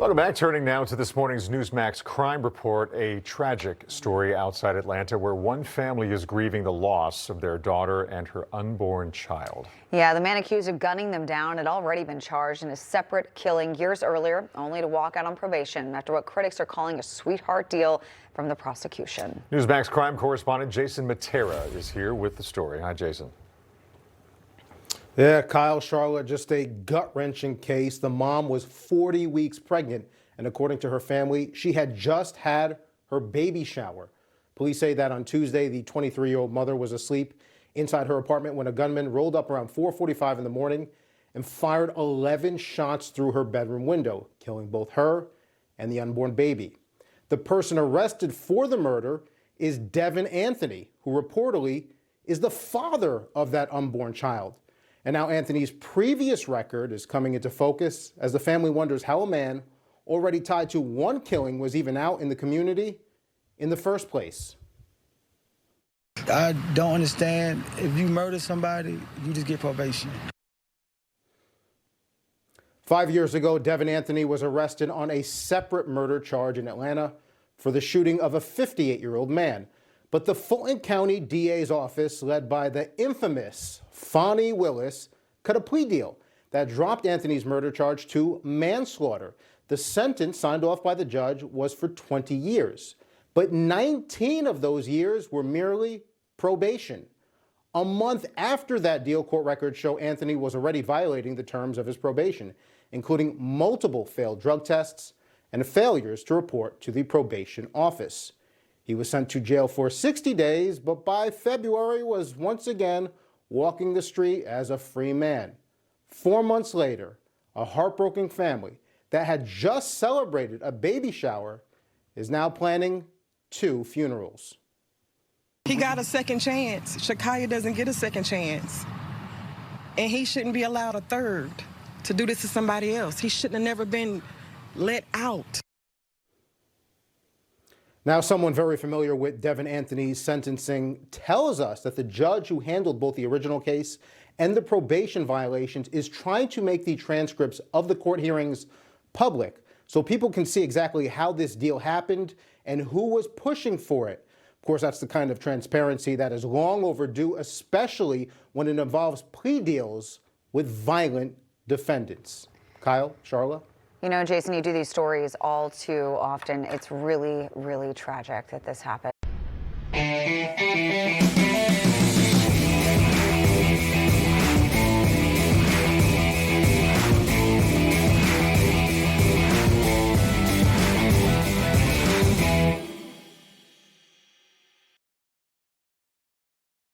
Welcome back. Turning now to this morning's Newsmax crime report, a tragic story outside Atlanta where one family is grieving the loss of their daughter and her unborn child. Yeah, the man accused of gunning them down had already been charged in a separate killing years earlier, only to walk out on probation after what critics are calling a sweetheart deal from the prosecution. Newsmax crime correspondent Jason Mattera is here with the story. Hi, Jason. Yeah, Kyle, Charlotte, just a gut-wrenching case. The mom was 40 weeks pregnant, and according to her family, she had just had her baby shower. Police say that on Tuesday, the 23-year-old mother was asleep inside her apartment when a gunman rolled up around 4:45 in the morning and fired 11 shots through her bedroom window, killing both her and the unborn baby. The person arrested for the murder is Devin Anthony, who reportedly is the father of that unborn child. And now Anthony's previous record is coming into focus as the family wonders how a man already tied to one killing was even out in the community in the first place. I don't understand. If you murder somebody, you just get probation. 5 years ago, Devin Anthony was arrested on a separate murder charge in Atlanta for the shooting of a 58-year-old man. But the Fulton County DA's office, led by the infamous Fonnie Willis, cut a plea deal that dropped Anthony's murder charge to manslaughter. The sentence signed off by the judge was for 20 years, but 19 of those years were merely probation. A month after that deal, court records show Anthony was already violating the terms of his probation, including multiple failed drug tests and failures to report to the probation office. He was sent to jail for 60 days, but by February was once again walking the street as a free man. 4 months later, a heartbroken family that had just celebrated a baby shower is now planning 2 funerals. He got a second chance. Shakaya doesn't get a second chance. And he shouldn't be allowed a third to do this to somebody else. He shouldn't have never been let out. Now, someone very familiar with Devin Anthony's sentencing tells us that the judge who handled both the original case and the probation violations is trying to make the transcripts of the court hearings public so people can see exactly how this deal happened and who was pushing for it. Of course, that's the kind of transparency that is long overdue, especially when it involves plea deals with violent defendants. Kyle, Charla? You know, Jason, you do these stories all too often. It's really, really tragic that this happened.